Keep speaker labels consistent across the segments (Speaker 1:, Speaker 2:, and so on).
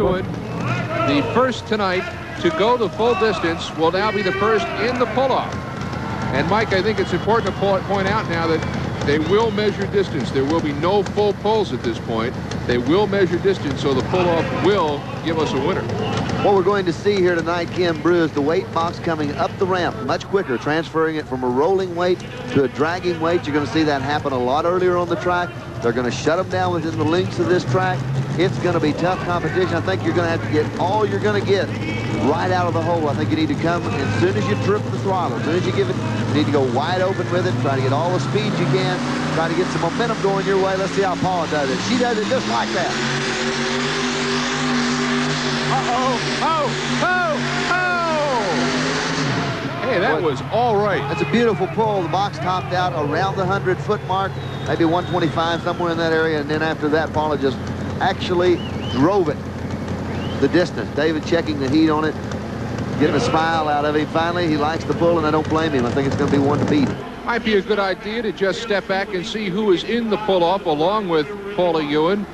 Speaker 1: Ewan, the first tonight to go the full distance, will now be the first in the pull-off. And Mike, I think it's important to point out now that they will measure distance. There will be no full pulls at this point. They will measure distance, so the pull-off will give us a winner.
Speaker 2: What we're going to see here tonight, Ken Broo, is the weight box coming up the ramp much quicker, transferring it from a rolling weight to a dragging weight. You're going to see that happen a lot earlier on the track. They're going to shut them down within the lengths of this track. It's going to be tough competition. I think you're going to have to get all you're going to get right out of the hole. I think you need to come as soon as you trip the throttle, as soon as you give it, you need to go wide open with it, try to get all the speed you can, try to get some momentum going your way. Let's see how Paula does it. She does it just like that.
Speaker 1: Hey, that was all right.
Speaker 2: That's a beautiful pull. The box topped out around the 100-foot mark, maybe 125, somewhere in that area. And then after that, Paula just actually drove it the distance. David checking the heat on it, getting a smile out of him. Finally, he likes the pull, and I don't blame him. I think it's going to be one to beat.
Speaker 1: Might be a good idea to just step back and see who is in the pull-off along with Paula Ewan.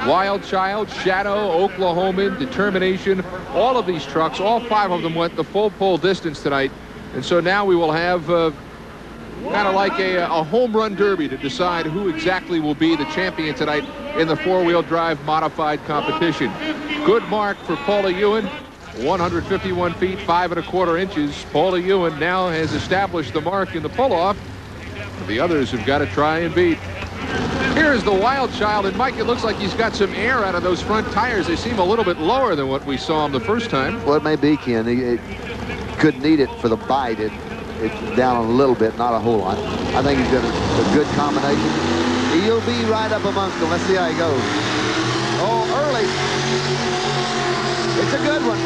Speaker 1: Wild Child, Shadow, Oklahoman, Determination, all of these trucks, all 5 of them went the full pull distance tonight. And so now we will have kind of like a home run derby to decide who exactly will be the champion tonight in the 4-wheel drive modified competition. Good mark for Paula Ewan, 151 feet, 5 1/4 inches. Paula Ewan now has established the mark in the pull-off. The others have got to try and beat. Here's the Wild Child, and Mike, it looks like he's got some air out of those front tires. They seem a little bit lower than what we saw him the first time.
Speaker 2: Well, it may be, Ken. He couldn't need it for the bite. It's down a little bit, not a whole lot. I think he's got a good combination. He'll be right up amongst them. Let's see how he goes. Oh, early. It's a good one.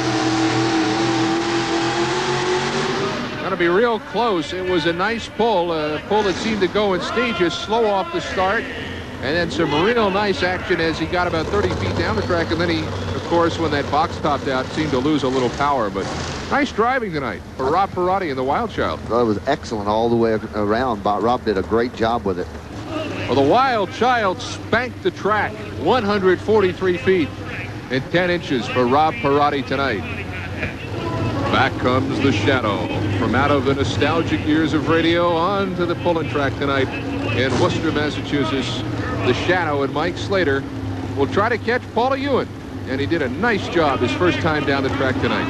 Speaker 1: Going to be real close. It was a nice pull, a pull that seemed to go in stages, slow off the start, and then some real nice action as he got about 30 feet down the track, and then he, of course, when that box topped out, seemed to lose a little power. But nice driving tonight for Rob Perotti and the Wild Child.
Speaker 2: Well, it was excellent all the way around. Rob did a great job with it.
Speaker 1: Well, the Wild Child spanked the track 143 feet and 10 inches for Rob Perotti tonight. Back comes the Shadow from out of the nostalgic years of radio onto the pulling track tonight in Worcester, Massachusetts. The Shadow and Mike Slater will try to catch Paula Ewan, and he did a nice job his first time down the track tonight.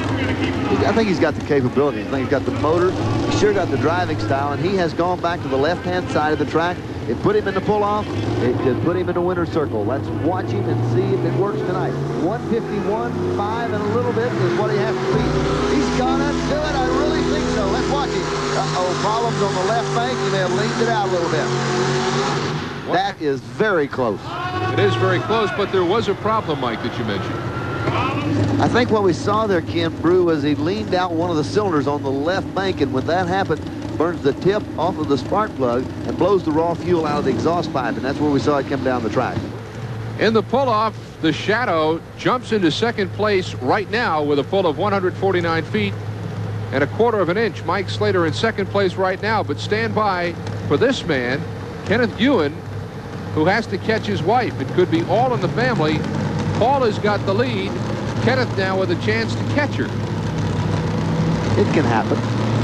Speaker 2: I think he's got the capabilities. I think he's got the motor. He's sure got the driving style, and he has gone back to the left-hand side of the track. It put him in the pull-off. It could put him in the winner's circle. Let's watch him and see if it works tonight. 151.5 and a little bit is what he has to beat. He's gonna do it. I really think so. Let's watch him. Uh-oh, problems on the left bank. He may have leaned it out a little bit. That is very close.
Speaker 1: It is very close, but there was a problem, Mike, that you mentioned.
Speaker 2: I think what we saw there, Ken Broo, was he leaned out one of the cylinders on the left bank, and when that happened, burns the tip off of the spark plug and blows the raw fuel out of the exhaust pipe, and that's where we saw it come down the track.
Speaker 1: In the pull-off, the Shadow jumps into second place right now with a pull of 149 feet and 1/4 inch. Mike Slater in second place right now, but stand by for this man, Kenneth Ewan, who has to catch his wife. It could be all in the family. Paul has got the lead. Kenneth now with a chance to catch her.
Speaker 2: It can happen.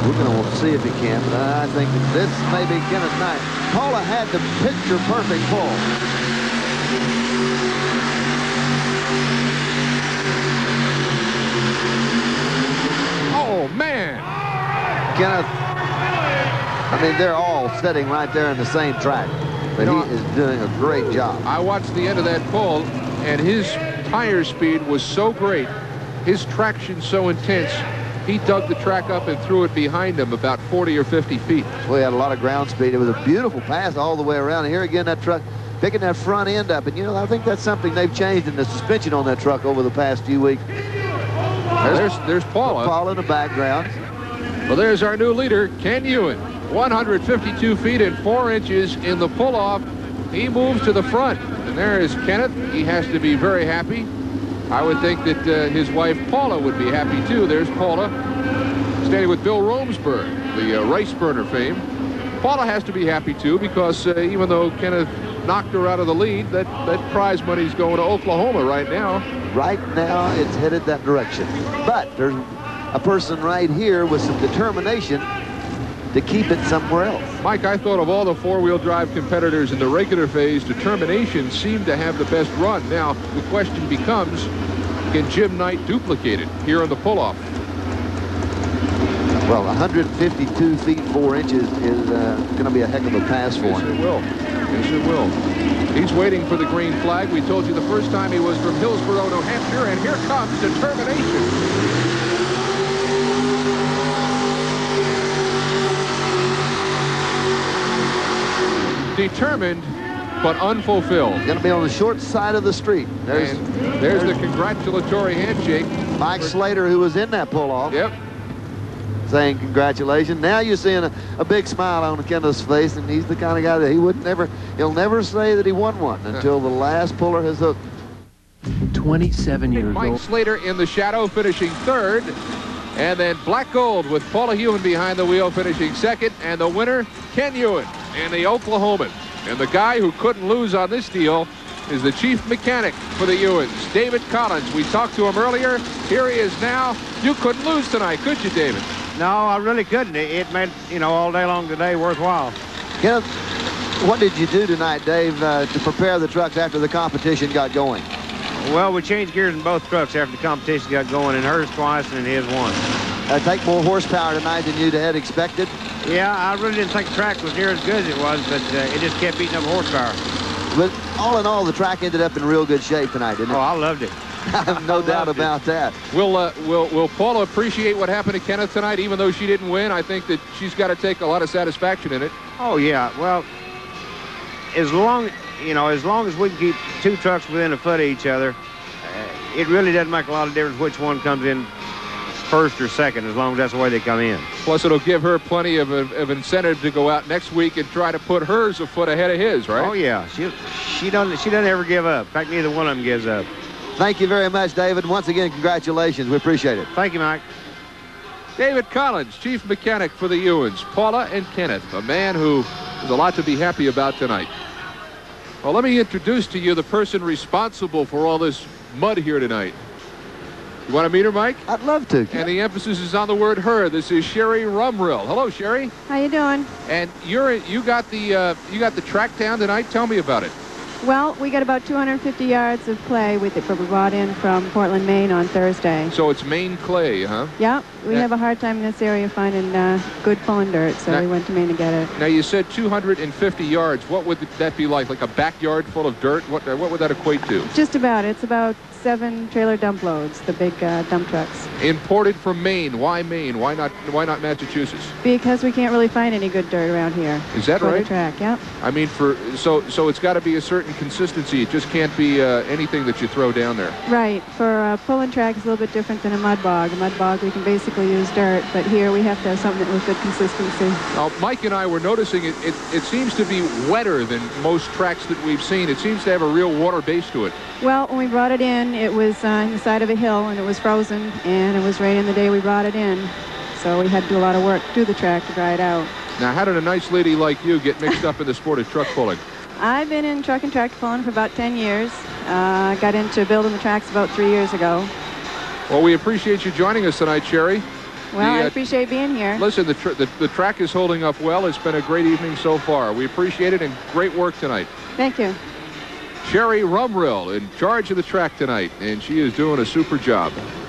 Speaker 2: We're going to see if he can, but I think this may be Kenneth's night. Paula had the picture-perfect pull.
Speaker 1: Oh, man.
Speaker 2: Kenneth, I mean, they're all sitting right there in the same track, but he is doing a great job.
Speaker 1: I watched the end of that pull, and his tire speed was so great, his traction so intense, he dug the track up and threw it behind him about 40 or 50 feet.
Speaker 2: Well, he had a lot of ground speed. It was a beautiful pass all the way around. And here again, that truck picking that front end up. And, you know, I think that's something they've changed in the suspension on that truck over the past few weeks.
Speaker 1: There's Paula.
Speaker 2: Paula in the background.
Speaker 1: Well, there's our new leader, Ken Ewan. 152 feet and 4 inches in the pull-off. He moves to the front. And there is Kenneth. He has to be very happy. I would think that his wife, Paula, would be happy, too. There's Paula standing with Bill Romesberg, the rice burner fame. Paula has to be happy, too, because even though Kenneth knocked her out of the lead. That prize money's going to Oklahoma right now.
Speaker 2: Right now, it's headed that direction. But there's a person right here with some determination to keep it somewhere else.
Speaker 1: Mike, I thought of all the four-wheel drive competitors in the regular phase, determination seemed to have the best run. Now, the question becomes, can Jim Knight duplicate it here on the pull-off?
Speaker 2: Well, 152 feet 4 inches is going to be a heck of a pass for him.
Speaker 1: Yes, it will. Yes, it will. He's waiting for the green flag. We told you the first time he was from Hillsborough, New Hampshire, and here comes determination. Determined, but unfulfilled.
Speaker 2: Going to be on the short side of the street.
Speaker 1: There's the congratulatory handshake.
Speaker 2: Mike Slater, who was in that pull-off.
Speaker 1: Yep.
Speaker 2: Saying congratulations. Now you're seeing a big smile on Kenneth's face, and he's the kind of guy that he'll never say that he won one until the last puller has hooked.
Speaker 3: 27 years
Speaker 1: Mike
Speaker 3: old.
Speaker 1: Slater in the shadow, finishing third. And then Black Gold with Paula Ewan behind the wheel, finishing second. And the winner, Ken Ewan and the Oklahoman. And the guy who couldn't lose on this deal is the chief mechanic for the Ewans, David Collins. We talked to him earlier. Here he is now. You couldn't lose tonight, could you, David?
Speaker 4: No, I really couldn't. It made, all day long today worthwhile.
Speaker 2: Kenneth, what did you do tonight, Dave, to prepare the trucks after the competition got going?
Speaker 4: Well, we changed gears in both trucks after the competition got going, and hers twice and his once.
Speaker 2: Take more horsepower tonight than you had expected?
Speaker 4: Yeah, I really didn't think the track was near as good as it was, but it just kept eating up horsepower.
Speaker 2: But all in all, the track ended up in real good shape tonight, didn't it?
Speaker 4: Oh, I loved it.
Speaker 2: No doubt about that.
Speaker 1: Will Paula appreciate what happened to Kenneth tonight, even though she didn't win? I think that she's got to take a lot of satisfaction in it.
Speaker 4: Oh, yeah. Well, as long as we can keep two trucks within a foot of each other, it really doesn't make a lot of difference which one comes in first or second, as long as that's the way they come in.
Speaker 1: Plus, it'll give her plenty of incentive to go out next week and try to put hers a foot ahead of his, right?
Speaker 4: Oh, yeah. She doesn't ever give up. In fact, neither one of them gives up.
Speaker 2: Thank you very much, David. Once again, congratulations. We appreciate it.
Speaker 4: Thank you, Mike.
Speaker 1: David Collins, chief mechanic for the Ewans. Paula and Kenneth, a man who has a lot to be happy about tonight. Well, let me introduce to you the person responsible for all this mud here tonight. You want to meet her, Mike?
Speaker 2: I'd love to.
Speaker 1: And the emphasis is on the word her. This is Sherry Rumrill. Hello, Sherry.
Speaker 5: How you doing?
Speaker 1: And you got the track down tonight. Tell me about it.
Speaker 5: Well, we got about 250 yards of clay with it, but we brought in from Portland, Maine on Thursday.
Speaker 1: So it's Maine clay, huh?
Speaker 5: Yeah, we have a hard time in this area finding good pulling dirt, so we went to Maine to get it.
Speaker 1: Now, you said 250 yards. What would that be like? Like a backyard full of dirt? What would that equate to?
Speaker 5: Just about. It's about 7 trailer dump loads, the big dump trucks.
Speaker 1: Imported from Maine. Why Maine? Why not Massachusetts?
Speaker 5: Because we can't really find any good dirt around here.
Speaker 1: Is that
Speaker 5: for
Speaker 1: right?
Speaker 5: The track, yeah.
Speaker 1: I mean, so it's got to be a certain consistency. It just can't be anything that you throw down there.
Speaker 5: Right. For a pulling track, it's a little bit different than a mud bog. A mud bog, we can basically use dirt, but here we have to have something with good consistency.
Speaker 1: Now, Mike and I were noticing it seems to be wetter than most tracks that we've seen. It seems to have a real water base to it.
Speaker 5: Well, when we brought it in, it was on the side of a hill, and it was frozen, and it was raining the day we brought it in. So we had to do a lot of work to the track to dry it out.
Speaker 1: Now, how did a nice lady like you get mixed up in the sport of truck pulling?
Speaker 5: I've been in truck and tractor pulling for about 10 years. Got into building the tracks about 3 years ago.
Speaker 1: Well, we appreciate you joining us tonight, Sherry.
Speaker 5: Well, I appreciate being here.
Speaker 1: Listen, the track is holding up well. It's been a great evening so far. We appreciate it, and great work tonight.
Speaker 5: Thank you.
Speaker 1: Sherry Rumrill in charge of the track tonight, and she is doing a super job.